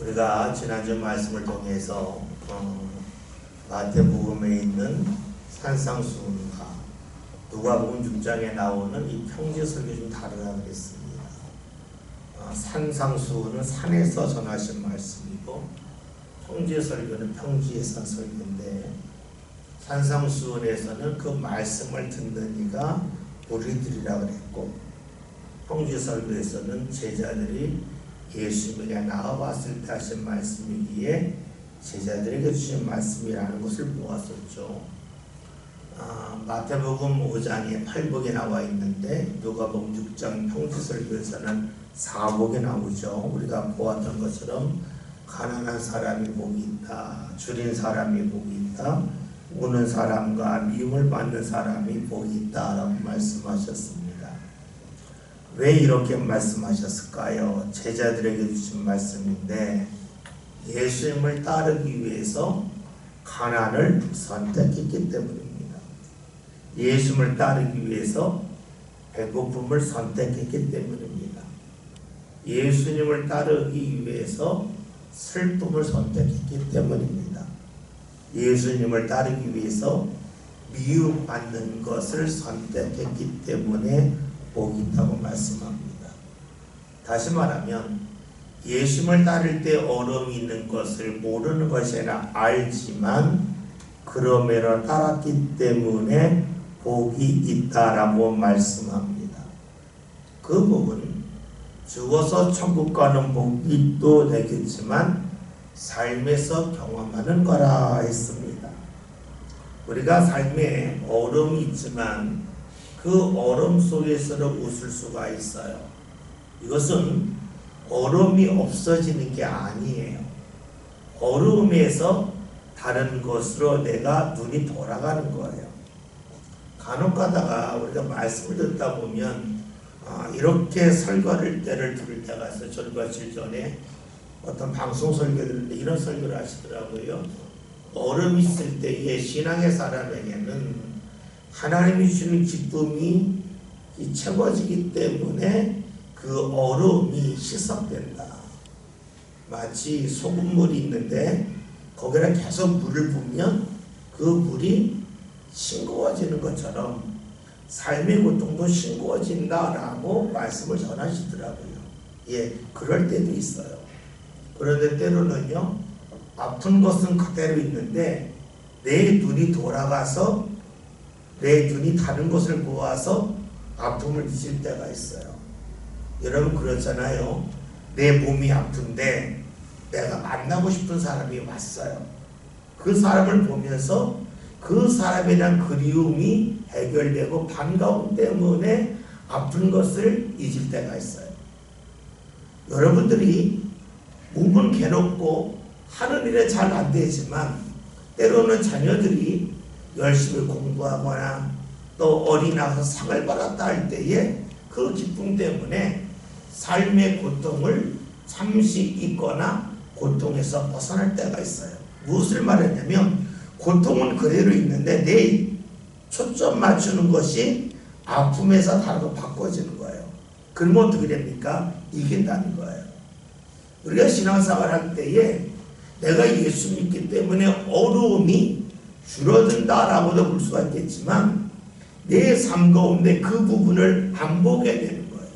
우리가 지난주 말씀을 통해서 마태복음에 있는 산상수훈과 누가복음 6장에 나오는 이 평지설교 좀 다르다고 그랬습니다. 산상수훈은 산에서 전하신 말씀이고 평지설교는 평지에서 한 설교인데, 산상수훈에서는 그 말씀을 듣는 이가 무리들이라고 그랬고, 평지설교에서는 제자들이 예수님에게 나와봤을 때 하신 말씀이기에 제자들에게 주신 말씀이라는 것을 보았었죠. 마태복음 5장에 8복이 나와 있는데 누가복음 6장 평지설교에서는 4복이 나오죠. 우리가 보았던 것처럼 가난한 사람이 복이 있다, 줄인 사람이 복이 있다, 우는 사람과 미움을 받는 사람이 복이 있다라고 말씀하셨습니다. 왜 이렇게 말씀하셨을까요? 제자들에게 주신 말씀인데, 예수님을 따르기 위해서 가난을 선택했기 때문입니다. 예수님을 따르기 위해서 배고픔을 선택했기 때문입니다. 예수님을 따르기 위해서 슬픔을 선택했기 때문입니다. 예수님을 따르기 위해서 미움받는 것을 선택했기 때문에 복이 있다고 말씀합니다. 다시 말하면 예수님을 따를 때 어려움이 있는 것을 모르는 것이 아니라 알지만 그럼에도 따랐기 때문에 복이 있다라고 말씀합니다. 그 복은 죽어서 천국 가는 복이 또 되겠지만 삶에서 경험하는 거라 했습니다. 우리가 삶에 어려움이 있지만 그 어려움 속에서도 웃을 수가 있어요. 이것은 어려움이 없어지는 게 아니에요. 어려움에서 다른 것으로 내가 눈이 돌아가는 거예요. 간혹 가다가 우리가 말씀을 듣다 보면 이렇게 설교를 때를 들을 때가 있어요. 저 며칠 전에 어떤 방송 설교들인데 이런 설교를 하시더라고요. 어려움이 있을 때에 신앙의 사람에게는 하나님이 주는 기쁨이 채워지기 때문에 그 어려움이 희석된다. 마치 소금물이 있는데 거기에 계속 물을 부으면 그 물이 싱거워지는 것처럼 삶의 고통도 싱거워진다라고 말씀을 전하시더라고요. 예, 그럴 때도 있어요. 그런데 때로는요, 아픈 것은 그대로 있는데 내 눈이 돌아가서 내 눈이 다른 것을 보아서 아픔을 잊을 때가 있어요. 여러분 그렇잖아요. 내 몸이 아픈데 내가 만나고 싶은 사람이 왔어요. 그 사람을 보면서 그 사람에 대한 그리움이 해결되고 반가움 때문에 아픈 것을 잊을 때가 있어요. 여러분들이 몸은 괴롭고 하는 일에 잘 안 되지만 때로는 자녀들이 열심히 공부하거나 또 어린아이가 상을 받았다 할 때에 그 기쁨 때문에 삶의 고통을 잠시 잊거나 고통에서 벗어날 때가 있어요. 무엇을 말했냐면 고통은 그대로 있는데 내 초점 맞추는 것이 아픔에서 다르게 바꿔지는 거예요. 그러면 어떻게 됩니까? 이긴다는 거예요. 우리가 신앙생활 할 때에 내가 예수 믿기 때문에 어려움이 줄어든다라고도 볼 수가 있겠지만 내 삶 가운데 그 부분을 안 보게 되는 거예요.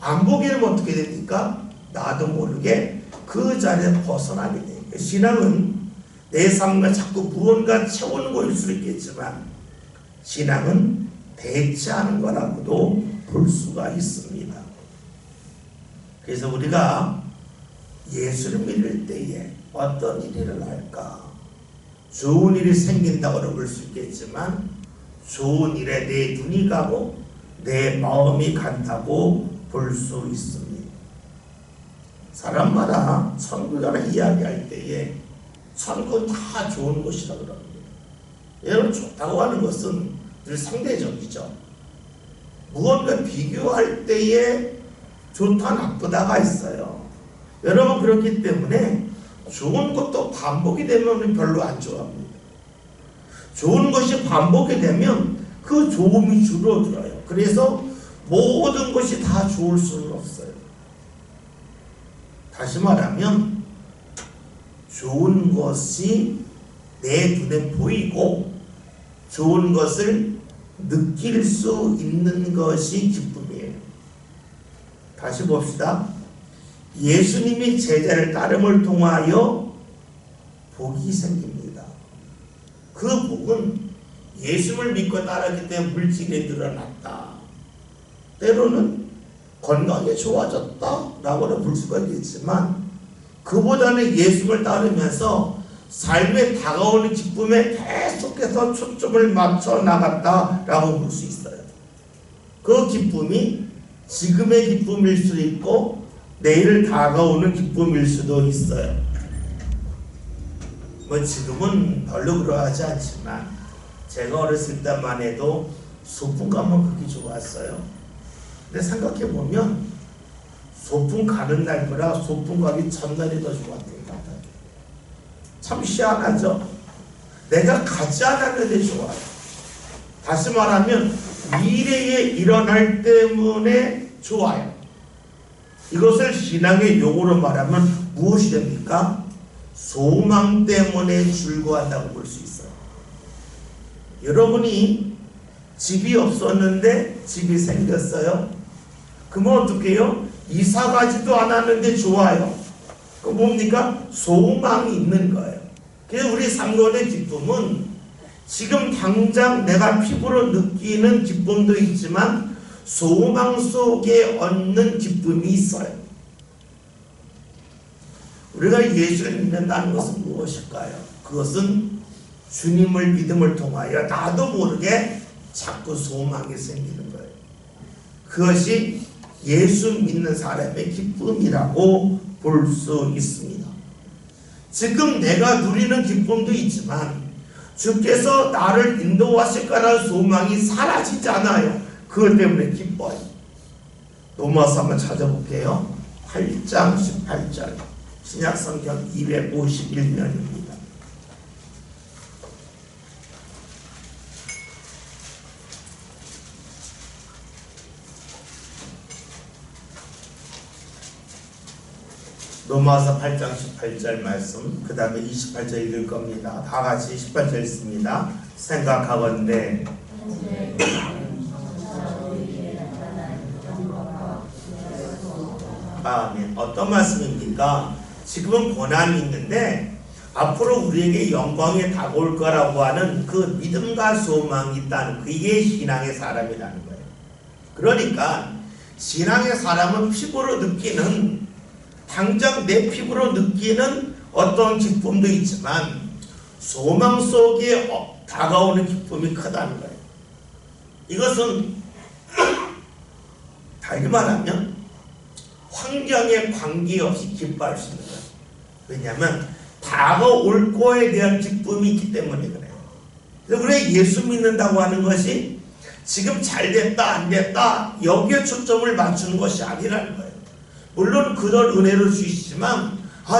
안 보게 되면 어떻게 됩니까? 나도 모르게 그 자리에 벗어나게 돼요. 신앙은 내 삶과 자꾸 무언가 채우는 것일 수 있겠지만 신앙은 대체하는 거라고도 볼 수가 있습니다. 그래서 우리가 예수를 믿을 때에 어떤 일이 일어날까? 좋은 일이 생긴다고 볼 수 있겠지만 좋은 일에 내 눈이 가고 내 마음이 간다고 볼 수 있습니다. 사람마다 천국이라는 이야기할 때에 천국은 다 좋은 곳이라고 합니다. 여러분 좋다고 하는 것은 늘 상대적이죠. 무언가 비교할 때에 좋다 나쁘다가 있어요. 여러분 그렇기 때문에 좋은 것도 반복이 되면 별로 안 좋아합니다. 좋은 것이 반복이 되면 그 좋음이 줄어들어요. 그래서 모든 것이 다 좋을 수는 없어요. 다시 말하면 좋은 것이 내 눈에 보이고 좋은 것을 느낄 수 있는 것이 기쁨이에요. 다시 봅시다. 예수님이 제자를 따름을 통하여 복이 생깁니다. 그 복은 예수를 믿고 따르기 때문에 물질이 늘어났다. 때로는 건강이 좋아졌다 라고는 볼 수가 있겠지만 그보다는 예수를 따르면서 삶에 다가오는 기쁨에 계속해서 초점을 맞춰 나갔다라고 볼 수 있어요. 그 기쁨이 지금의 기쁨일 수도 있고 내일 다가오는 기쁨일 수도 있어요. 뭐 지금은 별로 그러하지 않지만 제가 어렸을 때만 해도 소풍 가면 그렇게 좋았어요. 근데 생각해보면 소풍 가는 날보다 소풍 가기 전날이 더 좋았던 것 같아요. 참 희한하죠? 내가 가지 않았는데 좋아요. 다시 말하면 미래에 일어날 때문에 좋아요. 이것을 신앙의 용어로 말하면 무엇이 됩니까? 소망 때문에 즐거워한다고 볼 수 있어요. 여러분이 집이 없었는데 집이 생겼어요. 그러면 어떻게 해요? 이사 가지도 않았는데 좋아요. 그 뭡니까? 소망이 있는 거예요. 그래서 우리 상권의 기쁨은 지금 당장 내가 피부로 느끼는 기쁨도 있지만 소망 속에 얻는 기쁨이 있어요. 우리가 예수를 믿는다는 것은 무엇일까요? 그것은 주님을 믿음을 통하여 나도 모르게 자꾸 소망이 생기는 거예요. 그것이 예수 믿는 사람의 기쁨이라고 볼 수 있습니다. 지금 내가 누리는 기쁨도 있지만 주께서 나를 인도하실 거라는 소망이 사라지지 않아요. 그것 때문에 기뻐요. 로마서 한번 찾아볼게요. 8장 18절 신약성경 251면입니다. 로마서 8장 18절 말씀, 그 다음에 28절 읽을 겁니다. 다 같이 18절 읽습니다. 생각하건대 아멘. 어떤 말씀입니까? 지금은 고난이 있는데 앞으로 우리에게 영광이 다가올 거라고 하는 그 믿음과 소망이 있다는 그게 신앙의 사람이라는 거예요. 그러니까 신앙의 사람은 피부로 느끼는 당장 내 피부로 느끼는 어떤 기쁨도 있지만 소망 속에 다가오는 기쁨이 크다는 거예요. 이것은 달리 말하면 환경에 관계없이 기뻐할 수 있는 거예요. 왜냐하면 다가올 거에 대한 기쁨이 있기 때문에 그래요. 그래서 우리가 예수 믿는다고 하는 것이 지금 잘 됐다 안 됐다 여기에 초점을 맞추는 것이 아니라는 거예요. 물론 그런 은혜를 주시지만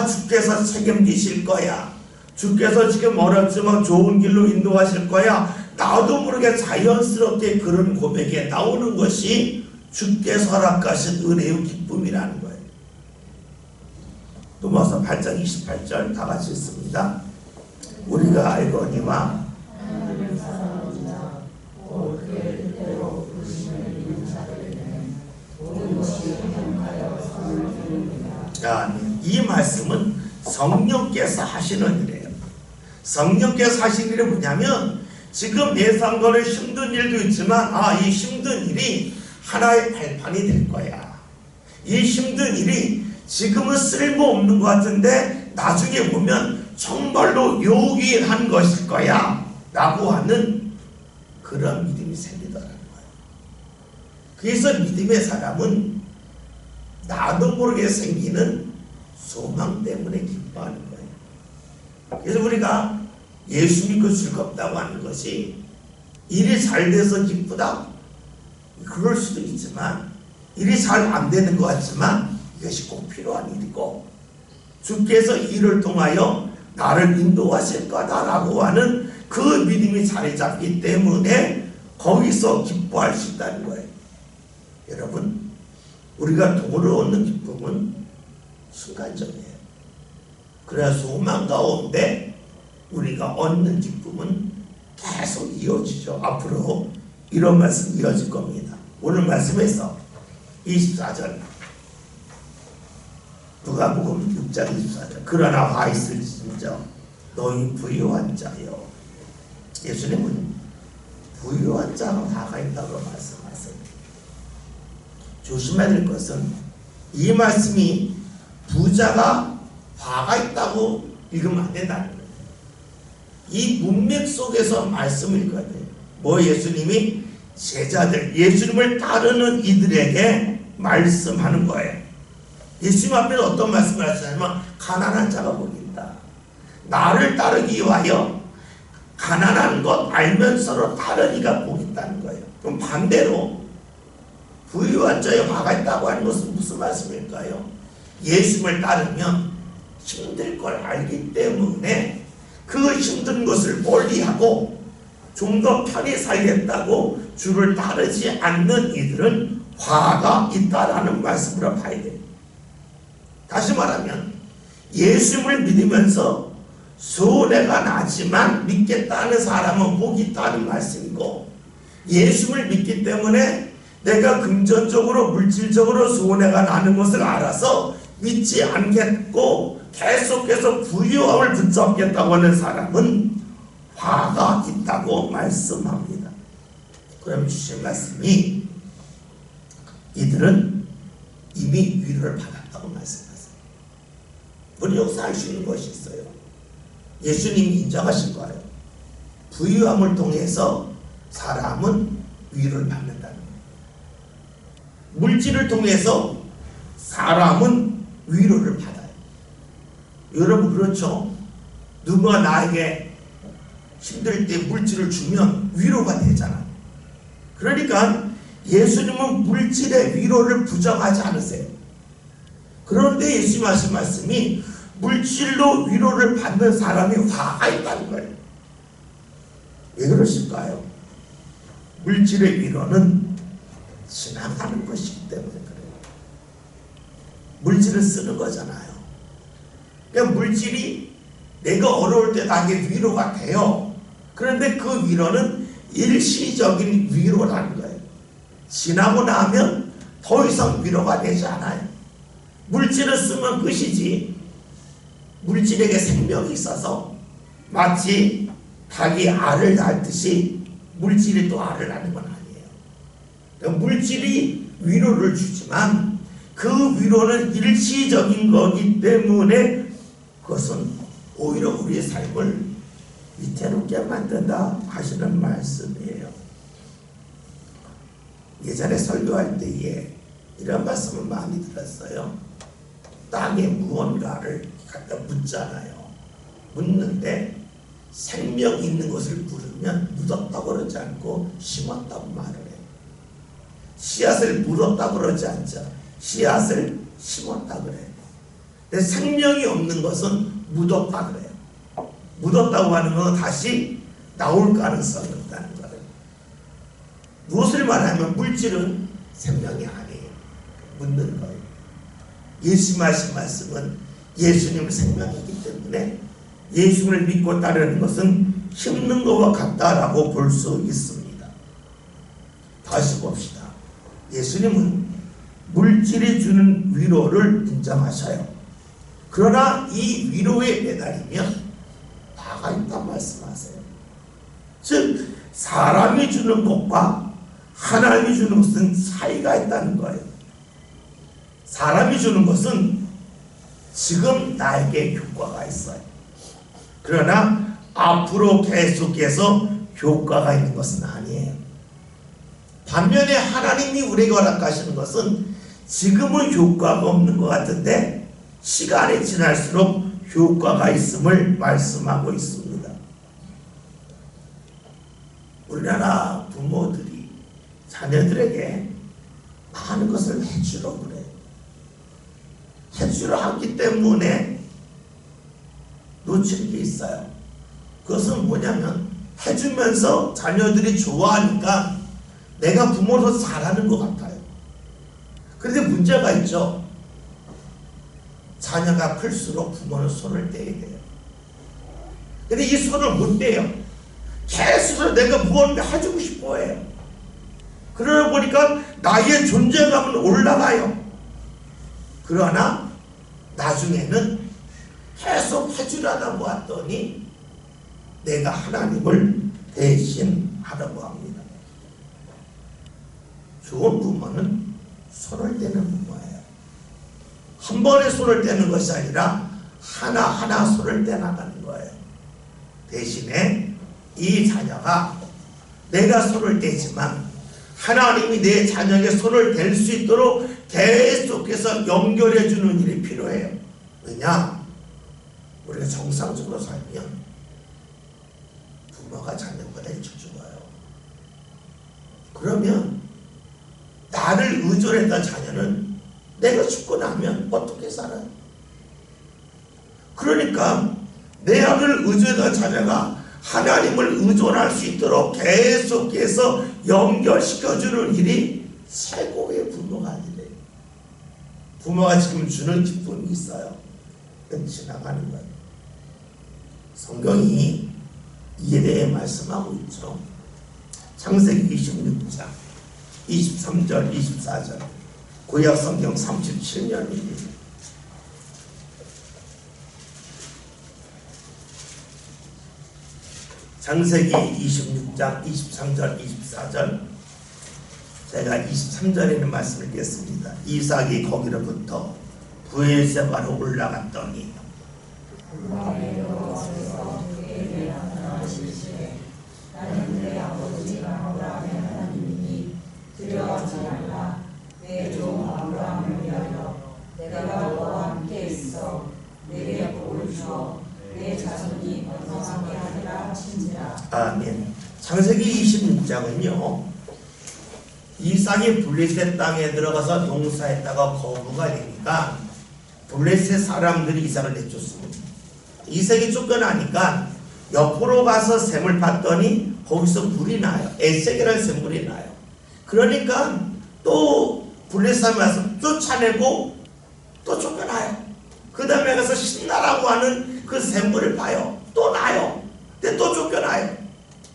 주께서 책임지실 거야. 주께서 지금 어렵지만 좋은 길로 인도하실 거야. 나도 모르게 자연스럽게 그런 고백에 나오는 것이 주께서 허락하신 은혜의 기쁨이라는 거예요. 로마서 8장 28절 다 같이 읽습니다. 우리가 알거니와 이 말씀은 성령께서 하시는 일이에요. 성령께서 하시는 일이 뭐냐면 지금 내 상관에 힘든 일도 있지만 이 힘든 일이 하나의 발판이 될 거야. 이 힘든 일이 지금은 쓸모없는 것 같은데 나중에 보면 정말로 요기한 것일 거야 라고 하는 그런 믿음이 생기더라는 거예요. 그래서 믿음의 사람은 나도 모르게 생기는 소망 때문에 기뻐하는 거예요. 그래서 우리가 예수 믿고 즐겁다고 하는 것이 일이 잘 돼서 기쁘다? 그럴 수도 있지만 일이 잘 안 되는 것 같지만 이것이 꼭 필요한 일이고 주께서 이를 통하여 나를 인도하실 거다라고 하는 그 믿음이 자리 잡기 때문에 거기서 기뻐할 수 있다는 거예요. 여러분, 우리가 돈을 얻는 기쁨은 순간적이에요. 그래야 소망 가운데 우리가 얻는 기쁨은 계속 이어지죠. 앞으로 이런 말씀 이어질 겁니다. 오늘 말씀에서 24절 누가복음 6장 24절 그러나 화 있을진저 너희 부유한 자여. 예수님은 부유한 자가 화가 있다고 말씀하세요. 조심해야 될 것은 이 말씀이 부자가 화가 있다고 읽으면 안 된다는 거예요. 이 문맥 속에서 말씀을 읽어야 돼요. 뭐 예수님이 제자들, 예수님을 따르는 이들에게 말씀하는 거예요. 예수님 앞에서 어떤 말씀을 하시냐면 가난한 자가 복이 있다. 나를 따르기 위하여 가난한 것 알면서도 다른 이가 복이 있다는 거예요. 그럼 반대로 부유한 자의 화가 있다고 하는 것은 무슨 말씀일까요? 예수님을 따르면 힘들 걸 알기 때문에 그 힘든 것을 멀리하고 좀 더 편히 살겠다고 주를 따르지 않는 이들은 화가 있다라는 말씀으로 봐야 돼요. 다시 말하면 예수님을 믿으면서 손해가 나지만 믿겠다는 사람은 복이 있다는 말씀이고, 예수님을 믿기 때문에 내가 금전적으로 물질적으로 손해가 나는 것을 알아서 믿지 않겠고 계속해서 부유함을 붙잡겠다고 하는 사람은 화가 있다고 말씀합니다. 그럼 주신 말씀이 이들은 이미 위로를 받았다고 말씀하세요. 우리 여기서 알 수 있는 것이 있어요. 예수님이 인정하신 거예요. 부유함을 통해서 사람은 위로를 받는다는 거예요. 물질을 통해서 사람은 위로를 받아요. 여러분 그렇죠? 누가 나에게 힘들 때 물질을 주면 위로가 되잖아요. 그러니까 예수님은 물질의 위로를 부정하지 않으세요. 그런데 예수님 하신 말씀이 물질로 위로를 받는 사람이 화가 있다는 거예요. 왜 그러실까요? 물질의 위로는 지나가는 것이기 때문에 그래요. 물질을 쓰는 거잖아요. 그러니까 물질이 내가 어려울 때 나에게 위로가 돼요. 그런데 그 위로는 일시적인 위로라는 거예요. 지나고 나면 더 이상 위로가 되지 않아요. 물질을 쓰면 끝이지. 물질에게 생명이 있어서 마치 닭이 알을 낳듯이 물질이 또 알을 낳는 건 아니에요. 그러니까 물질이 위로를 주지만 그 위로는 일시적인 거기 때문에 그것은 오히려 우리의 삶을 위태롭게 만든다 하시는 말씀이에요. 예전에 설교할 때에 이런 말씀을 많이 들었어요. 땅에 무언가를 갖다 묻잖아요. 묻는데 생명 있는 것을 물으면 묻었다고 그러지 않고 심었다고 말을 해요. 씨앗을 물었다고 그러지 않죠. 씨앗을 심었다고 그래요. 근데 생명이 없는 것은 묻었다 그래요. 묻었다고 하는 건 다시 나올 가능성이 없다는 거예요. 무엇을 말하면 물질은 생명이 아니에요. 묻는 거예요. 예수님 하신 말씀은 예수님 생명이기 때문에 예수님을 믿고 따르는 것은 힘든 것과 같다라고 볼 수 있습니다. 다시 봅시다. 예수님은 물질이 주는 위로를 인정하셔요. 그러나 이 위로에 매달리면 화가 있다는 말씀하세요. 즉 사람이 주는 것과 하나님이 주는 것은 차이가 있다는 거예요. 사람이 주는 것은 지금 나에게 효과가 있어요. 그러나 앞으로 계속해서 효과가 있는 것은 아니에요. 반면에 하나님이 우리에게 허락하시는 것은 지금은 효과가 없는 것 같은데 시간이 지날수록 효과가 있음을 말씀하고 있습니다. 우리나라 부모들이 자녀들에게 많은 것을 해주려고 그래요. 해주려 하기 때문에 놓치는 게 있어요. 그것은 뭐냐면 해주면서 자녀들이 좋아하니까 내가 부모로서 잘하는 것 같아요. 그런데 문제가 있죠. 자녀가 클수록 부모는 손을 떼야 돼요. 근데 이 손을 못 떼요. 계속 내가 무언가 해주고 싶어 해요. 그러다 보니까 나의 존재감은 올라가요. 그러나 나중에는 계속 해주려고 했더니 내가 하나님을 대신하려고 합니다. 좋은 부모는 손을 떼는 부모예요. 한 번에 손을 떼는 것이 아니라 하나하나 손을 떼나가는 거예요. 대신에 이 자녀가 내가 손을 떼지만 하나님이 내 자녀에게 손을 댈 수 있도록 계속해서 연결해 주는 일이 필요해요. 왜냐? 우리가 정상적으로 살면 부모가 자녀보다 일찍 죽어요. 그러면 나를 의존했던 자녀는 내가 죽고 나면 어떻게 살아요? 그러니까 내를 의존했던 자녀가 하나님을 의존할 수 있도록 계속해서 연결시켜주는 일이 최고의 부모가 아니래요. 부모가 지금 주는 기쁨이 있어요. 그건 지나가는 거예요. 성경이 이에 대해 말씀하고 있죠. 창세기 26장 23절 24절 구약 성경 37년입니다. 창세기 26장 23절 24절 제가 23절에 있는 말씀을 읽겠습니다. 이삭이 거기로부터 브엘세바로 올라갔더니 나는 내 아버지 아브라함의 하나님이니 두려워하지 말라. 내 종 아브라함을 위하여 내가 너와 함께 있어 내게 복을 주어 내 자손이 번성하게 하리라 하신지라. 아멘. 창세기 26장은요 이삭이 블레셋 땅에 들어가서 농사했다가 거부가 되니까 블레셋 사람들이 이삭을 내쫓습니다. 이삭이 쫓겨나니까 옆으로 가서 샘을 봤더니 거기서 물이 나요. 에색이라는 샘물이 나요. 그러니까 또 블레셋 사람이 와서 쫓아내고 또 쫓겨나요. 그 다음에 가서 신나라고 하는 그 샘물을 봐요. 또 나요. 근데 또 쫓겨나요.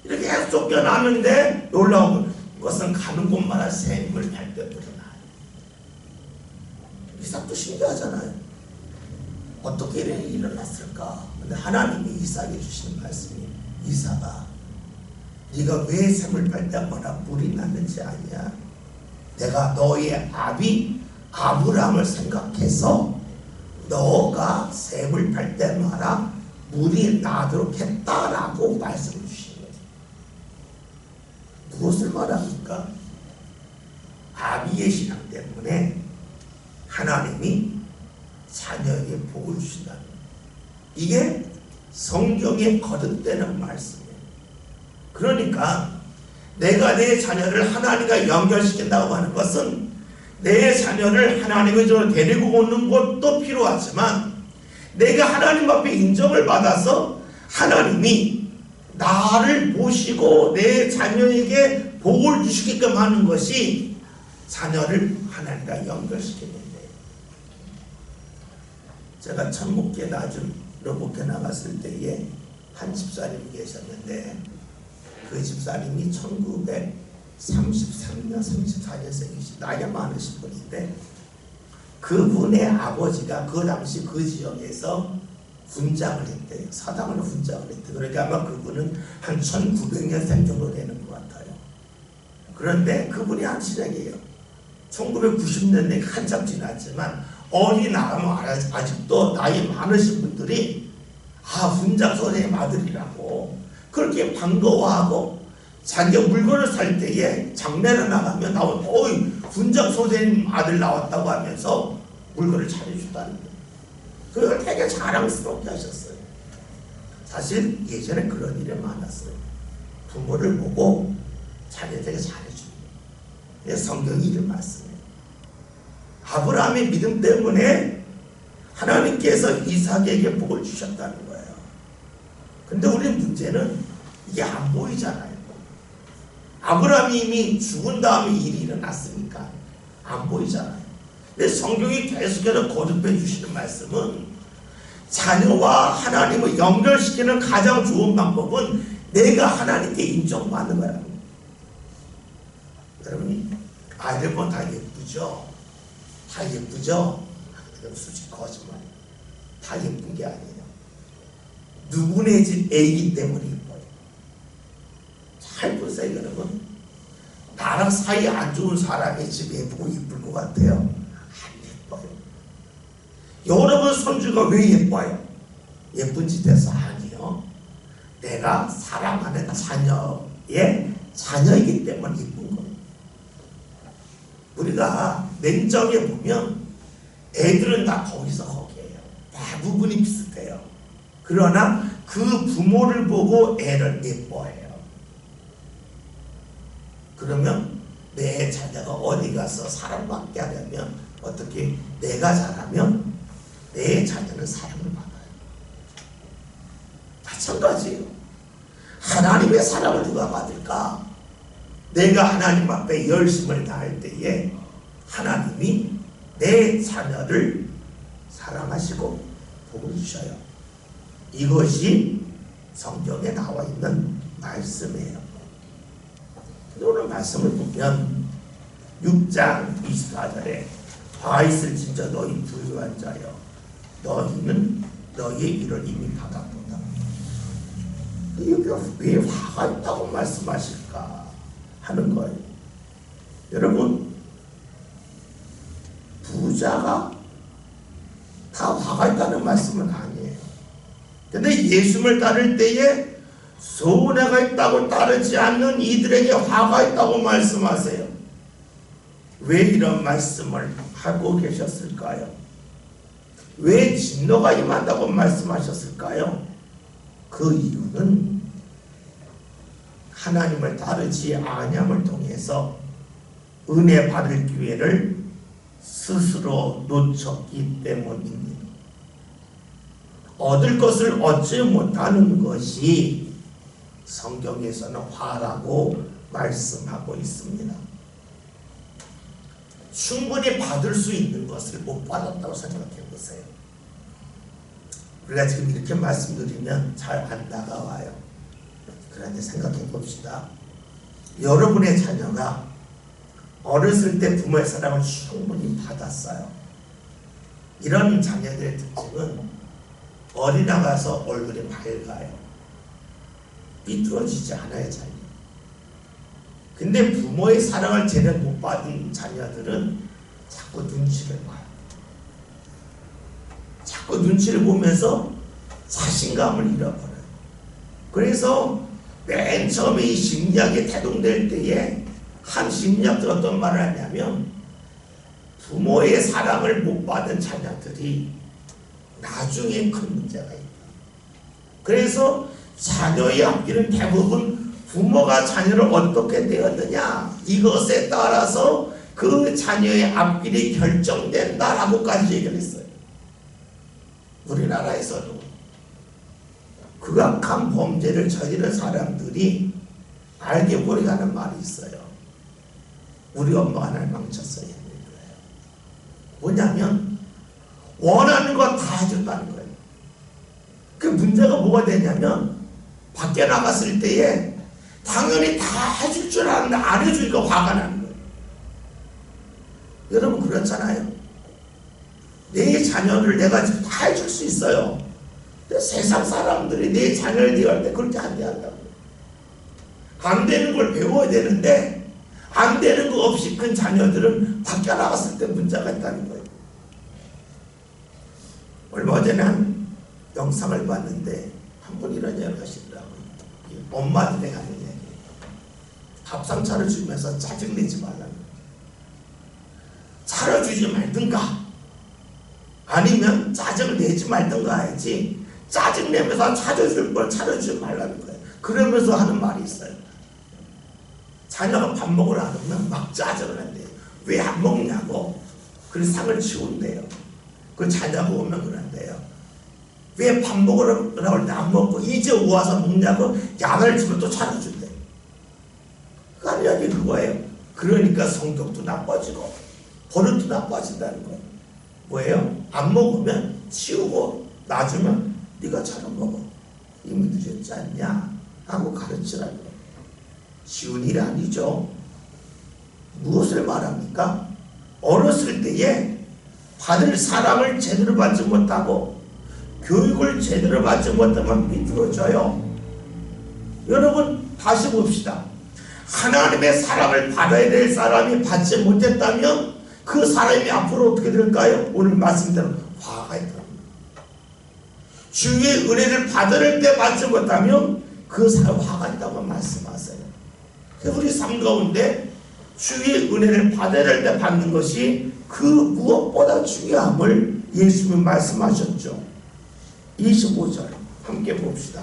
이렇게 계속 쫓겨나는데 놀라운 것은 가는 곳마다 샘물 발대물이 나요. 이삭도 신기하잖아요. 어떻게 이런 일이 일어났을까? 근데 하나님이 이삭에게 주시는 말씀이 이삭아 네가 왜 샘을 뺄 때마다 물이 났는지 아냐? 내가 너의 아비 아브라함을 생각해서 너가 샘을 뺄 때마다 물이 나도록 했다라고 말씀을 주시는 거예요. 무엇을 말합니까? 아비의 신앙 때문에 하나님이 자녀에게 복을 주신다는 거예요. 이게 성경에 거듭되는 말씀이에요. 그러니까 내가 내 자녀를 하나님과 연결시킨다고 하는 것은 내 자녀를 하나님의 전으로 데리고 오는 것도 필요하지만 내가 하나님 앞에 인정을 받아서 하나님이 나를 보시고 내 자녀에게 복을 주시게끔 하는 것이 자녀를 하나님과 연결시키는 거예요. 제가 첫 목회 나중으로 목회 나갔을 때에 한 집사님이 계셨는데 그 집사님이 1933년 34년생이시 나이가 많으신 분인데 그분의 아버지가 그 당시 그 지역에서 훈장을 했대요. 사당을 훈장을 했대요. 그러니까 아마 그분은 한 1900년생 정도 되는 것 같아요. 그런데 그분이 한 시작이에요. 1990년대 한참 지났지만 어린 나가면 아직도 나이 많으신 분들이 훈장 선생님 아들이라고 그렇게 반가워하고 자기가 물건을 살 때에 장례를 나가면 나온 훈장 선생님 아들 나왔다고 하면서 물건을 차려준다는 거예요. 그걸 되게 자랑스럽게 하셨어요. 사실 예전에 그런 일이 많았어요. 부모를 보고 자녀들에게 잘해주는 거예요. 성경이 이런 말씀이에요. 아브라함의 믿음 때문에 하나님께서 이삭에게 복을 주셨다는 거예요. 근데 우리 문제는 이게 안 보이잖아요. 아브라함이 이미 죽은 다음에 일이 일어났으니까 안 보이잖아요. 근데 성경이 계속해서 거듭해 주시는 말씀은 자녀와 하나님을 연결시키는 가장 좋은 방법은 내가 하나님께 인정받는 거야. 여러분, 아이들 보면 다 예쁘죠? 다 예쁘죠? 솔직히 거짓말. 다 예쁜 게 아니에요. 누구네 집 애기 때문에 예뻐요. 잘 보세요, 여러분. 나랑 사이 안 좋은 사람의 집 예쁘고 예쁠 것 같아요? 안 예뻐요. 여러분 손주가 왜 예뻐요? 예쁜 짓에서 아니요. 내가 사랑하는 자녀의 자녀이기 때문에 예쁜 거예요. 우리가 냉정해 보면 애들은 다 거기서 거기에요. 대부분이 비슷해요. 그러나 그 부모를 보고 애를 예뻐해요. 그러면 내 자녀가 어디 가서 사랑받게 하려면 어떻게 내가 잘하면 내 자녀는 사랑을 받아요. 마찬가지예요. 하나님의 사랑을 누가 받을까? 내가 하나님 앞에 열심을 다할 때에 하나님이 내 자녀를 사랑하시고 복을 주셔요. 이것이 성경에 나와 있는 말씀이에요. 오늘 말씀을 보면 6장 24절에 화 있을진저 너희 부유한 자여 너희는 너희의 일을 이미 받았도다. 이게 왜 화가 있다고 말씀하실까 하는 거예요. 여러분, 부자가 다 화가 있다는 말씀은 아니에요. 근데 예수를 따를 때에 손해가 있다고 따르지 않는 이들에게 화가 있다고 말씀하세요. 왜 이런 말씀을 하고 계셨을까요? 왜 진노가 임한다고 말씀하셨을까요? 그 이유는 하나님을 따르지 아니함을 통해서 은혜 받을 기회를 스스로 놓쳤기 때문입니다. 얻을 것을 얻지 못하는 것이 성경에서는 화라고 말씀하고 있습니다. 충분히 받을 수 있는 것을 못 받았다고 생각해 보세요. 우리가 지금 이렇게 말씀드리면 잘 안 다가와요. 그런데 생각해 봅시다. 여러분의 자녀가 어렸을 때 부모의 사랑을 충분히 받았어요. 이런 자녀들의 특징은 어린아가서 얼굴이 밝아요. 삐뚤어지지 않아요, 자녀. 근데 부모의 사랑을 제대로 못 받은 자녀들은 자꾸 눈치를 봐요. 자꾸 눈치를 보면서 자신감을 잃어버려요. 그래서 맨 처음에 이 심리학이 태동될 때에 한 심리학자가 어떤 말을 하냐면 부모의 사랑을 못 받은 자녀들이 나중에 큰 문제가 있다. 그래서 자녀의 앞길은 대부분 부모가 자녀를 어떻게 대하느냐 이것에 따라서 그 자녀의 앞길이 결정된다라고까지 얘기를 했어요. 우리나라에서도 극악한 범죄를 저지른 사람들이 알게 모르가는 말이 있어요. 우리 엄마가 날 망쳤어야 했는 거예요. 뭐냐면 원하는 거 다 해줬다는 거예요. 그 문제가 뭐가 되냐면 밖에 나갔을 때에 당연히 다 해줄 줄 아는데 안 해주니까 화가 나는 거예요. 여러분 그렇잖아요. 내 자녀를 내가 지금 다 해줄 수 있어요. 근데 세상 사람들이 내 자녀를 대할 때 그렇게 안 대한다고. 안 되는 걸 배워야 되는데 안 되는 거 없이 큰 자녀들은 밖에 나갔을 때 문제가 있다는 거예요. 얼마 전에 한 영상을 봤는데 한 분 이런 이야기를 하시더라고요. 엄마들에게 하는 얘기. 밥상 차려주면서 짜증내지 말라는 거예요. 차려주지 말든가 아니면 짜증을 내지 말든가 해야지 짜증내면서 차려줄 걸 차려주지 말라는 거예요. 그러면서 하는 말이 있어요. 자녀가 밥 먹으러 안 오면 막 짜증을 한대요. 왜 안 먹냐고. 그래서 상을 치운대요. 그 자녀가 오면 그런데요. 왜 밥 먹으러 나올 때 안 먹고 이제 와서 먹냐고 야단을 치면 또 차려준대요. 그 이야기 그거예요. 그러니까 성격도 나빠지고 버릇도 나빠진다는 거예요. 뭐예요? 안 먹으면 치우고 놔주면 네가 차려 먹어. 이미 늦었지 않냐? 하고 가르치라는 거예요. 쉬운 일 아니죠. 무엇을 말합니까? 어렸을 때에 받을 사랑을 제대로 받지 못하고 교육을 제대로 받지 못하면 비뚤어져요. 여러분 다시 봅시다. 하나님의 사랑을 받아야 될 사람이 받지 못했다면 그 사람이 앞으로 어떻게 될까요? 오늘 말씀대로 화가 있다. 주의 은혜를 받을 때 받지 못하면 그 사람 화가 있다고 말씀하세요. 우리 삶 가운데 주의 은혜를 받아야 때 받는 것이 그 무엇보다 중요함을 예수님이 말씀하셨죠. 25절 함께 봅시다.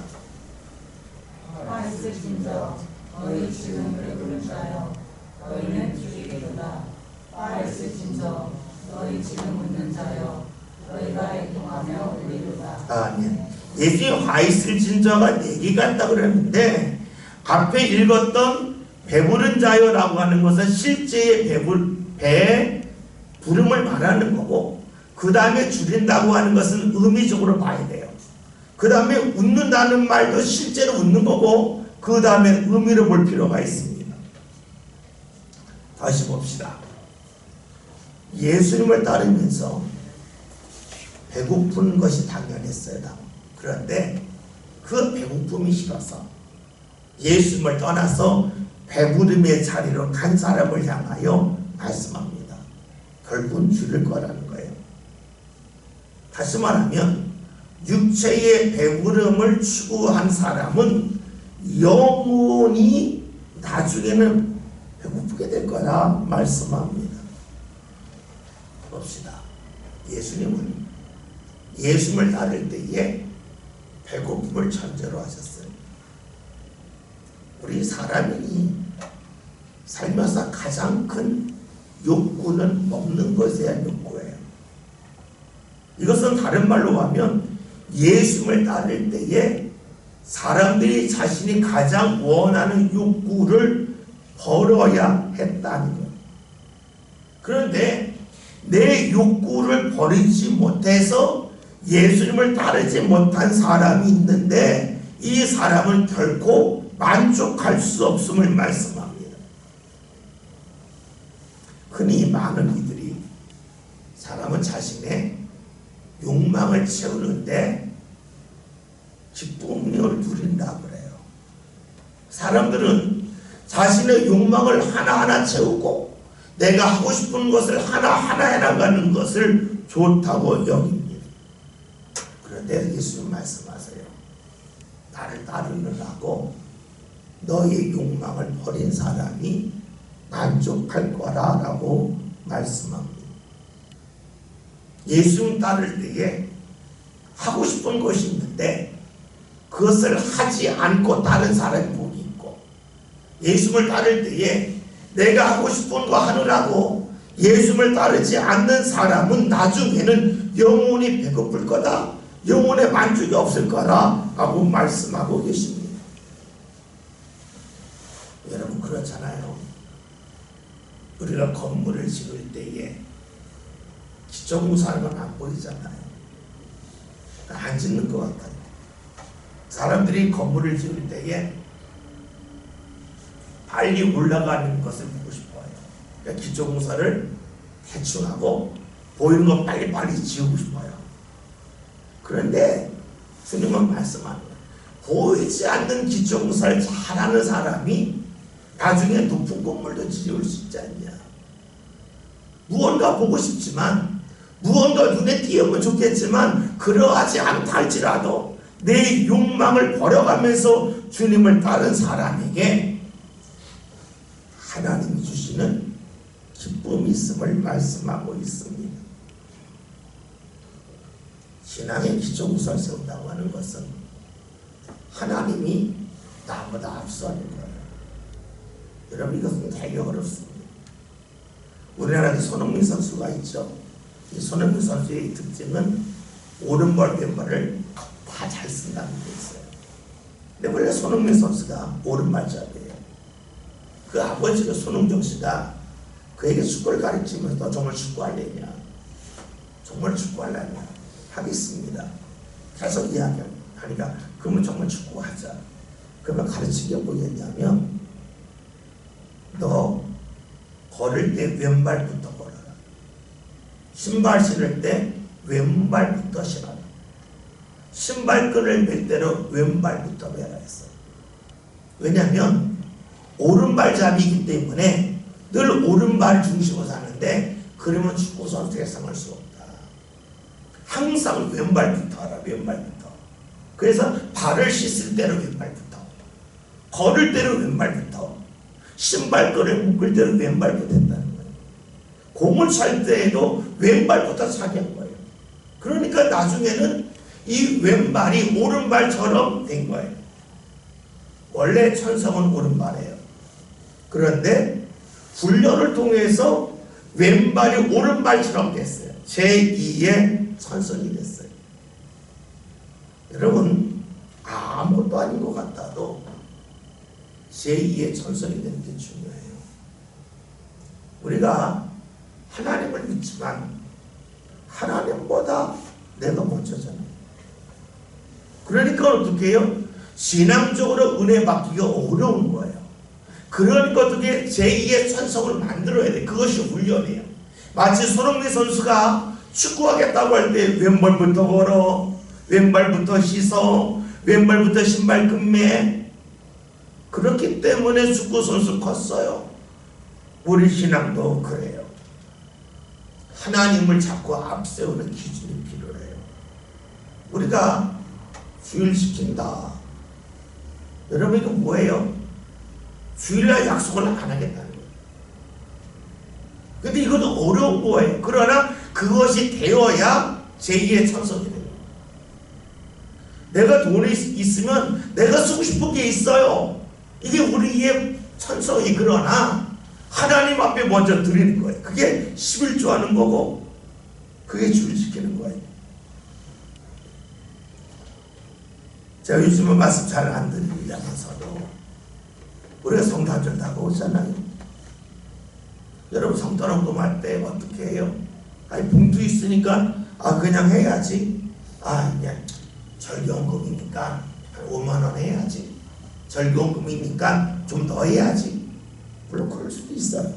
말씀인저 너희 지금 배부른 자여 너희는 주의 배우다. 말씀인저 너희 지금 웃는 자여 너희가 애통하며 울리로다. 아멘. 예수님이 화 있을 진저가 내기 같다 그랬는데 앞에 읽었던 배부른 자여라고 하는 것은 실제의 부름을 말하는 거고 그 다음에 줄인다고 하는 것은 의미적으로 봐야 돼요. 그 다음에 웃는다는 말도 실제로 웃는 거고 그 다음에 의미를 볼 필요가 있습니다. 다시 봅시다. 예수님을 따르면서 배고픈 것이 당연했어요. 그런데 그 배고픔이 싫어서 예수님을 떠나서 배부름의 자리로 간 사람을 향하여 말씀합니다. 결국은 줄일 거라는 거예요. 다시 말하면 육체의 배부름을 추구한 사람은 영원히 나중에는 배고프게 될 거라 말씀합니다. 봅시다. 예수님은 예수님을 따를 때에 배고픔을 천재로 하셨어요. 우리 사람이 살면서 가장 큰 욕구는 먹는 것에 대한 욕구예요. 이것은 다른 말로 하면 예수님을 따를 때에 사람들이 자신이 가장 원하는 욕구를 버려야 했다는 거예요. 그런데 내 욕구를 버리지 못해서 예수님을 따르지 못한 사람이 있는데 이 사람은 결코 만족할 수 없음을 말씀합니다. 흔히 많은 이들이 사람은 자신의 욕망을 채우는데 기쁨을 누린다고 그래요. 사람들은 자신의 욕망을 하나하나 채우고 내가 하고 싶은 것을 하나하나 해나가는 것을 좋다고 여깁니다. 그런데 예수님 말씀하세요. 나를 따르느라고 너의 욕망을 버린 사람이 만족할 거라라고 말씀합니다. 예수님 따를 때에 하고 싶은 것이 있는데 그것을 하지 않고 다른 사람이 복이 있고, 예수님을 따를 때에 내가 하고 싶은 거 하느라고 예수님을 따르지 않는 사람은 나중에는 영원히 배고플 거다, 영혼의 만족이 없을 거라 라고 말씀하고 계십니다. 여러분 그렇잖아요. 우리가 건물을 지을 때에 기초공사는 안 보이잖아요. 안 짓는 것 같아요. 사람들이 건물을 지을 때에 빨리 올라가는 것을 보고 싶어요. 그러니까 기초공사를 대충 하고 보이는 거 빨리빨리 지우고 싶어요. 그런데 주님은 말씀합니다. 보이지 않는 기초공사를 잘하는 사람이 나중에 높은 건물도 지을 수 있지 않냐. 무언가 보고 싶지만, 무언가 눈에 띄우면 좋겠지만 그러하지 않다 할지라도 내 욕망을 버려가면서 주님을 따른 사람에게 하나님이 주시는 기쁨이 있음을 말씀하고 있습니다. 신앙의 기초구설을 세운다고 하는 것은 하나님이 나보다 앞서는 거예요. 여러분 이것은 되게 어렵습니다. 우리나라에 손흥민 선수가 있죠. 이 손흥민 선수의 특징은 오른발 왼발을 다 잘 쓴다는 게 있어요. 근데 원래 손흥민 선수가 오른발잡이에요. 그 아버지가 손흥정 씨가 그에게 축구를 가르치면서 너 정말 축구하려냐? 정말 축구하려냐? 하겠습니다. 계속 이야기하니까 그러면 정말 축구하자. 그러면 가르친 게 뭐였냐면 너 걸을 때 왼발부터 걸어라. 신발 신을 때 왼발부터 신어라. 신발끈을 맬 때는 왼발부터 매라 했어요. 왜냐하면 오른발잡이이기 때문에 늘 오른발 중심으로 사는데 그러면 축구 선수에 성할 수 없다. 항상 왼발부터 하라. 왼발부터. 그래서 발을 씻을 때는 왼발부터, 걸을 때는 왼발부터, 신발끈을 묶을 때는 왼발부터 된다는 거예요. 공을 찰 때에도 왼발부터 차게 한 거예요. 그러니까 나중에는 이 왼발이 오른발처럼 된 거예요. 원래 천성은 오른발이에요. 그런데 훈련을 통해서 왼발이 오른발처럼 됐어요. 제2의 천성이 됐어요. 여러분, 아무것도 아닌 것 같아도 제2의 천성이 되는 게 중요해요. 우리가 하나님을 믿지만 하나님보다 내가 먼저잖아요. 그러니까 어떻게 해요? 신앙적으로 은혜 받기가 어려운 거예요. 그러니까 어떻게 제2의 천성을 만들어야 돼. 그것이 훈련이에요. 마치 손흥민 선수가 축구하겠다고 할 때 왼발부터 걸어, 왼발부터 씻어, 왼발부터 신발끈 매. 그렇기 때문에 축구 선수 컸어요. 우리 신앙도 그래요. 하나님을 자꾸 앞세우는 기준이 필요해요. 우리가 주일 지킨다. 여러분 이거 뭐예요? 주일날 약속을 안 하겠다는 거예요. 근데 이것도 어려운 거예요. 그러나 그것이 되어야 제2의 천성이 돼요. 내가 돈이 있으면 내가 쓰고 싶은 게 있어요. 이게 우리의 천성이. 그러나 하나님 앞에 먼저 드리는 거예요. 그게 11조 하는 거고 그게 주일 지키는 거예요. 제가 요즘은 말씀 잘 안 드리면서도 우리가 성탄절 다가오잖아요. 여러분 성탄원금 할 때 어떻게 해요? 아니 봉투 있으니까 그냥 해야지. 그냥 절기원금이니까 한 5만 원 해야지. 절기원금이니까 좀 더 해야지. 물론 그럴 수도 있어요.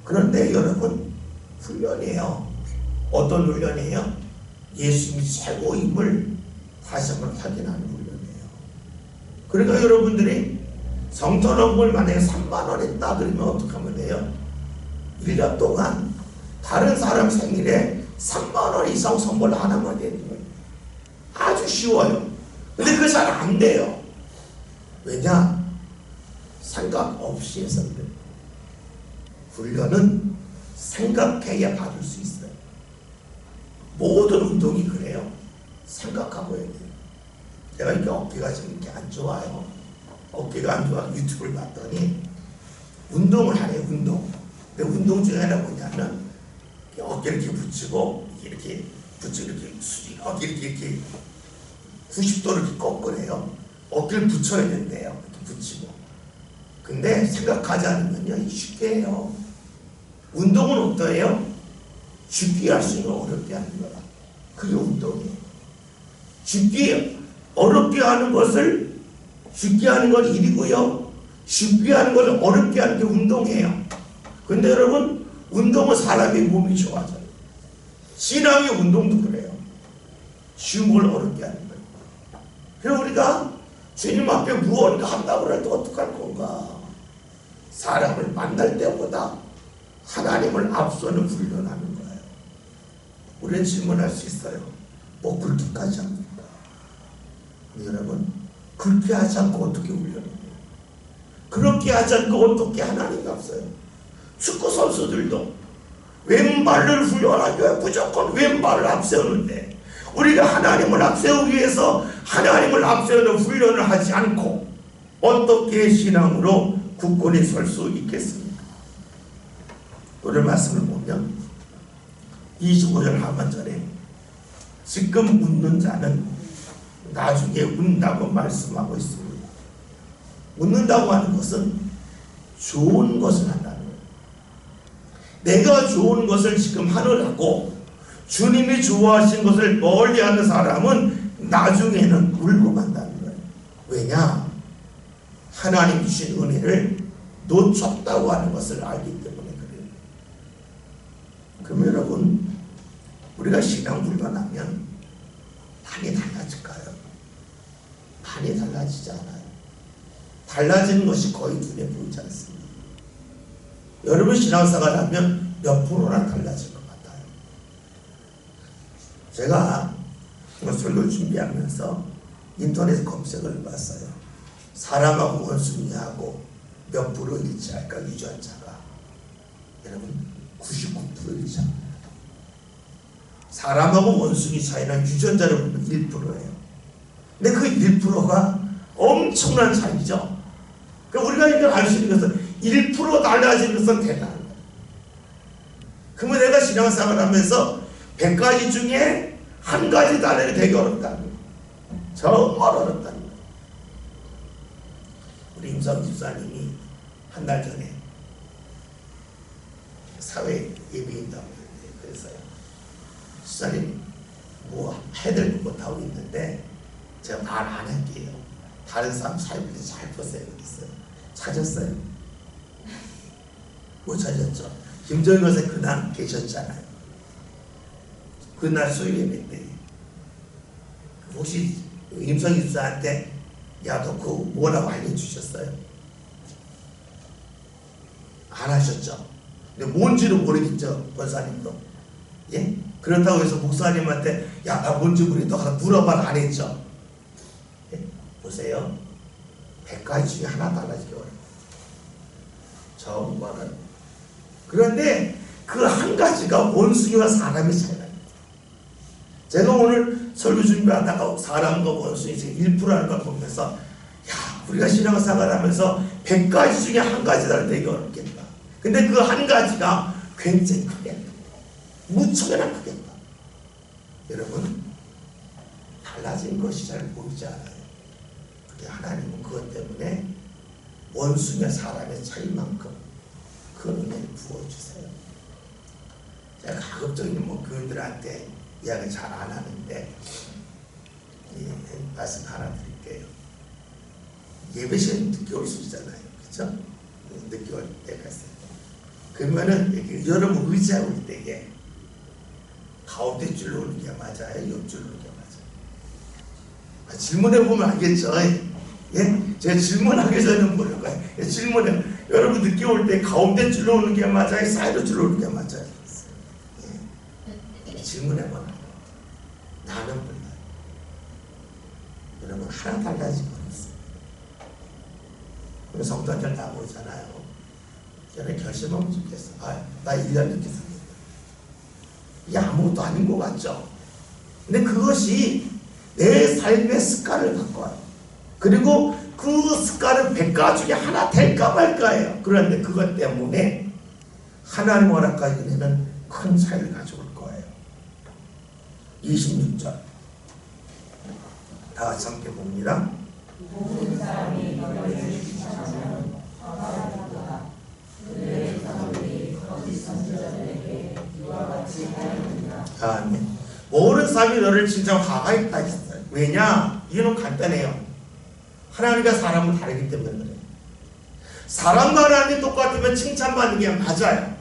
그런데 여러분 훈련이에요. 어떤 훈련이에요? 예수님이 최고임을 다시 한번 확인하는 훈련이에요. 그러니까 여러분들이 성탄원금을 만약에 3만 원 했다 그러면 어떻게 하면 돼요? 1년 동안 다른 사람 생일에 3만 원 이상 선물 하나만 되는 거예요. 아주 쉬워요. 근데 그거 잘 안 돼요. 왜냐? 생각 없이 해서 그래요. 훈련은 생각해야 받을 수 있어요. 모든 운동이 그래요. 생각하고 해야 돼요. 제가 이렇게 어깨가 지금 이렇게 안 좋아요. 어깨가 안 좋아서 유튜브를 봤더니 운동을 하래요. 운동. 근데 운동 중에 하나 뭐냐면 어깨를 이렇게 붙이고 이렇게 붙이고 이렇게 수직 어깨 이렇게 90도로 이렇게 꺾으래요. 어깨를 붙여야 된대요. 이렇게 붙이고. 근데 생각하지 않으면요 쉽게 해요. 운동은 어떠해요? 쉽게 할 수 있는 걸 어렵게 하는 거라. 그게 운동이에요. 쉽게 어렵게 하는 것을 쉽게 하는 건 일이고요. 쉽게 하는 것을 어렵게 하는 게 운동이에요. 근데 여러분 운동은 사람의 몸이 좋아져요. 신앙의 운동도 그래요. 쉬운 걸 어렵게 하는 거예요. 그래서 우리가 주님 앞에 무언가 한다고 할 때 어떡할 건가? 사람을 만날 때보다 하나님을 앞서는 훈련하는 거예요. 우리는 질문할 수 있어요. 뭐 그렇게까지 합니까? 여러분 그렇게 하지 않고 어떻게 훈련해요? 그렇게 하지 않고 어떻게 하나님이 앞서요? 축구 선수들도 왼발을 훈련하죠. 무조건 왼발을 앞세우는데 우리가 하나님을 앞세우기 위해서 하나님을 앞세우는 훈련을 하지 않고 어떻게 신앙으로 굳건히 설 수 있겠습니까? 오늘 말씀을 보면 25절 하반절에 지금 웃는 자는 나중에 운다고 말씀하고 있습니다. 웃는다고 하는 것은 좋은 것을 한다는 거예요. 내가 좋은 것을 지금 하느라고 주님이 좋아하신 것을 멀리하는 사람은 나중에는 울고 간다는 거예요. 왜냐? 하나님 주신 은혜를 놓쳤다고 하는 것을 알기 때문에 그래요. 그럼 여러분, 우리가 신앙 훈련하면 많이 달라질까요? 많이 달라지지 않아요. 달라지는 것이 거의 눈에 보이지 않습니다. 여러분 신앙생활 하면 몇 프로나 달라질 것 같아요. 제가 설교를 준비하면서 인터넷 검색을 해봤어요. 사람하고 원숭이하고 몇 프로 일치할까? 유전자가 여러분 99% 일치합니다. 사람하고 원숭이 차이는 유전자를 보면 1%예요. 근데 그 1%가 엄청난 차이죠. 그러니까 우리가 이걸 알 수 있는 것은 1% 달라지는 것은 대단한 거예요. 그러면 내가 신앙생활을 하면서 100가지 중에 한 가지 달라야 되게 어렵다는 거예요. 정말 어렵다는 거예요. 우리 임성 집사님이 한 달 전에 사회 예배인다고 했는데, 그래서요, 집사님 뭐 해야 될 것 하고 있는데 제가 말 안 할게요. 다른 사람 사회를 잘 보세요. 그랬어요. 찾았어요? 못 찾았죠. 김정일 선생 그날 계셨잖아요. 그날 수요 예배 때 혹시 임성희 집사한테 야, 너 그거 뭐라고 알려주셨어요? 안 하셨죠? 근데 뭔지도 모르겠죠, 권사님도. 예? 그렇다고 해서 목사님한테 야, 나 뭔지 모르겠다 하고 물어봐 안 했죠? 예? 보세요. 100가지 중에 하나 달라지기 어려워요. 정말은. 그런데 그 한 가지가 원숭이와 사람의 차이가 있어요. 제가 오늘 설교 준비하다가 사람과 원숭이 1%라는 걸 보면서 야, 우리가 신앙생활 하면서 100가지 중에 한 가지 달라 되게 어렵겠다. 근데 그 한 가지가 굉장히 크겠다. 무척이나 크겠다. 여러분, 달라진 것이 잘 보이지 않아요. 그게 하나님은 그것 때문에 원숭이와 사람의 차이만큼 그 은혜를 부어주세요. 제가 가급적이면 뭐 교인들한테 이야기 잘 안 하는데 말씀 하나 드릴게요. 예배 시간이 늦게 올 수 있잖아요. 그렇죠? 늦게 올 때가 있어요. 그러면은 여러분 의지하고 있을 때에 가운데 줄로 오는 게 맞아요? 옆줄로 오는 게 맞아요? 질문해보면 알겠죠? 예? 제가 질문하기 전에 모를 거예요. 질문해. 여러분 늦게 올 때 가운데 줄로 오는 게 맞아요? 사이드 줄로 오는 게 맞아요? 예. 질문해보면 나는 몰라요. 여러분 하나 달라진 건 있어요. 우리 성도들 다 보잖아요. 저는 결심하면 좋겠어. 나 1년 늦게 살겠다. 이게 아무것도 아닌 것 같죠? 근데 그것이 내 삶의 습관을 바꿔요. 그리고 그 습관은 100가지 중에 하나 될까 말까예요. 그런데 그것 때문에 하나님 허락과 은혜는 큰 차이를 가져올 거예요. 26절 다 같이 함께 봅니다. 모든 사람이 너를 칭찬하면 화가 그들의 사람들이 거짓 선지자들에게 이와 같이 하였느니라. 아멘. 모든 사람이 너를 칭찬 화가 있다 했어요. 왜냐? 이유는 간단해요. 하나님과 사람은 다르기 때문에 그래요. 사람과 하나님이 똑같으면 칭찬받는 게 맞아요.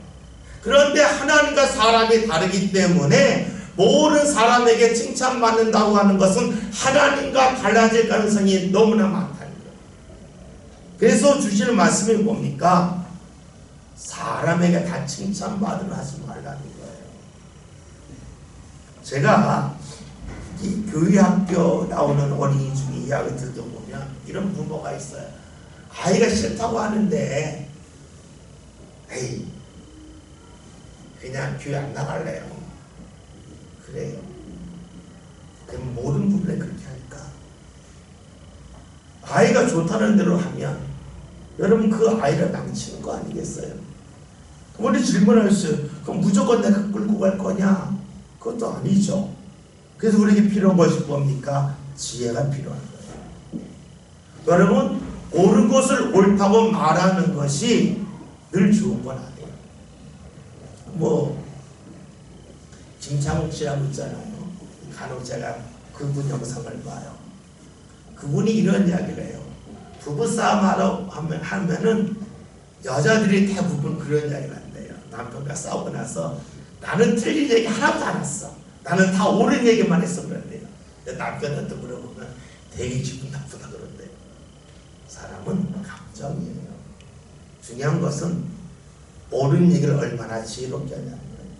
그런데 하나님과 사람이 다르기 때문에 모든 사람에게 칭찬받는다고 하는 것은 하나님과 달라질 가능성이 너무나 많다는 거예요. 그래서 주시는 말씀이 뭡니까? 사람에게 다 칭찬받으면 하지 말라는 거예요. 제가 이 교회 학교 나오는 어린이 중에 이야기 들어보면 이런 부모가 있어요. 아이가 싫다고 하는데 에이 그냥 교회 안 나갈래요. 그래요. 그럼 모든 부분에 그렇게 할까? 아이가 좋다는 대로 하면 여러분 그 아이를 망치는 거 아니겠어요? 우리 질문할 수 있어요. 그럼 무조건 내가 끌고 갈 거냐? 그것도 아니죠. 그래서 우리에게 필요한 것이 뭡니까? 지혜가 필요한 거예요. 여러분 옳은 것을 옳다고 말하는 것이 늘 좋은 건 아니에요. 뭐 김창욱 씨라고 있잖아요. 간혹 제가 그분 영상을 봐요. 그분이 이런 이야기를 해요. 부부싸움 하면은 여자들이 대부분 그런 이야기를 한대요. 남편과 싸우고 나서 나는 틀린 얘기 하나도 안 했어. 나는 다 옳은 얘기만 했어 그런데요. 남편한테 물어보면 되게 기분 나쁘다 그런데요. 사람은 감정이에요. 중요한 것은 옳은 얘기를 얼마나 지혜롭게 하냐는 거예요.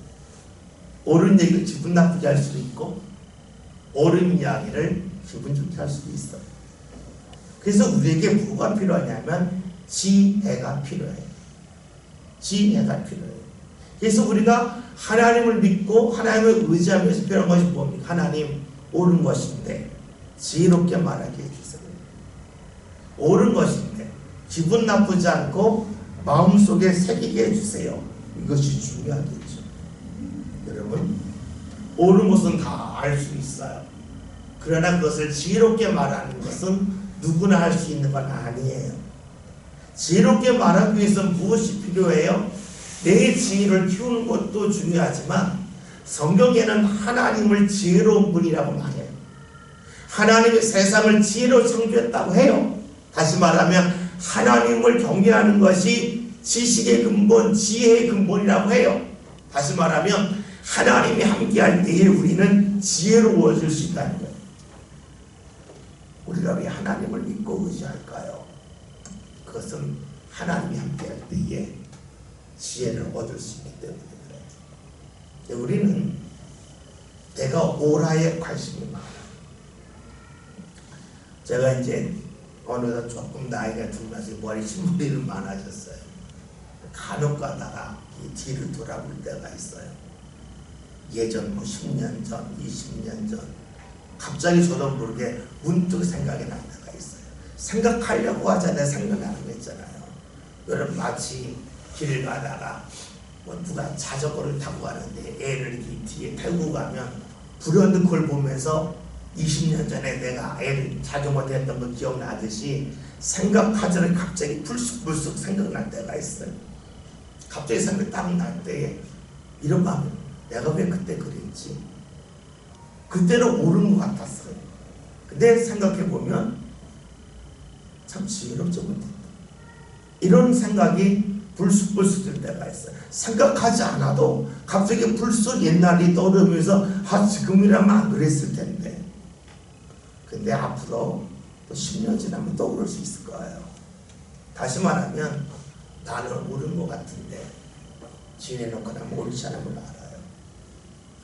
옳은 얘기를 기분 나쁘게 할 수도 있고 옳은 이야기를 기분 좋게 할 수도 있어요. 그래서 우리에게 뭐가 필요하냐면 지혜가 필요해요. 지혜가 필요해요. 그래서 우리가 하나님을 믿고 하나님을 의지하면서 필요한 것이 뭡니까? 하나님 옳은 것인데 지혜롭게 말하게 해주세요. 옳은 것인데 기분 나쁘지 않고 마음속에 새기게 해주세요. 이것이 중요하겠죠. 여러분 옳은 것은 다 알 수 있어요. 그러나 그것을 지혜롭게 말하는 것은 누구나 할 수 있는 건 아니에요. 지혜롭게 말하기 위해서는 무엇이 필요해요? 내 지혜를 키우는 것도 중요하지만 성경에는 하나님을 지혜로운 분이라고 말해요. 하나님이 세상을 지혜로 창조했다고 해요. 다시 말하면 하나님을 경외하는 것이 지식의 근본, 지혜의 근본이라고 해요. 다시 말하면 하나님이 함께할 때에 우리는 지혜로워질 수 있다는 거예요. 우리가 왜 하나님을 믿고 의지할까요? 그것은 하나님이 함께할 때에 지혜를 얻을 수 있기 때문에 그래요. 우리는 내가 오라에 관심이 많아요. 제가 이제 어느덧 조금 나이가 들면서 머리숱머리를 많아졌어요. 간혹 가다가 이 뒤를 돌아볼 때가 있어요. 예전 뭐 10년 전, 20년 전 갑자기 저도 모르게 문득 생각이 날 때가 있어요. 생각하려고 하자마자 생각나는 거 있잖아요. 여러분 마치 길을 가다가 뭐 누가 자전거를 타고 가는데 애를 이 뒤에 태우고 가면 불현듯 그걸 보면서 20년 전에 내가 애를 자전거 탔던 거 기억나듯이 생각하자니 갑자기 불쑥불쑥 생각날 때가 있어요. 갑자기 생각이 딱 날 때에 이런 마음이 내가 왜 그때 그랬지? 그때는 옳은 것 같았어요. 근데 생각해보면 참 지혜롭지 못했다. 이런 생각이 불쑥불쑥 들 때가 있어요. 생각하지 않아도 갑자기 불쑥 옛날이 떠오르면서 지금이라면 안 그랬을 텐데. 근데 앞으로 또 10년 지나면 떠오를 수 있을 거예요. 다시 말하면 나는 옳은 것 같은데 지내놓고 나면 옳지 않은 걸 알아요.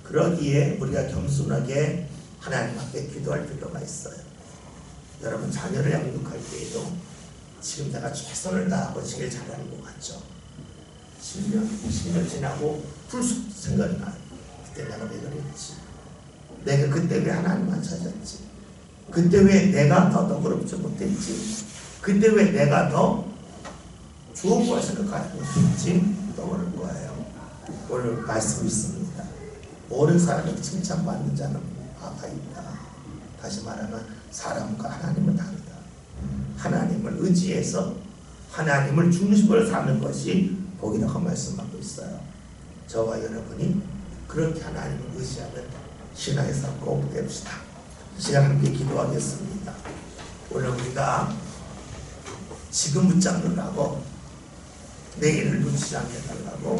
그러기에 우리가 겸손하게 하나님 앞에 기도할 필요가 있어요. 여러분 자녀를 양육할 때에도 지금 내가 최선을 다하고 제일 잘하는 것 같죠? 10년 지나고 불쑥 생각이 나요. 그때 내가 왜 그랬지? 내가 그때 왜 하나님만 찾았지? 그때 왜 내가 더 너그럽지 못했지? 그때 왜 내가 더 좋은 걸 생각하지 못했지? 떠오를 거예요. 오늘 말씀 있습니다. 모든 사람에게 칭찬받는 자는 아가 있다. 다시 말하면 사람과 하나님은 다르다. 하나님을 의지해서 하나님을 중심으로 사는 것이 복이라고 말씀하고 있어요. 저와 여러분이 그렇게 하나님을 의지하는 신앙에서 꼭 됩시다. 시간 함께 기도하겠습니다. 오늘 우리가 지금 붙잡으라고 내일을 놓치지 않게 해달라고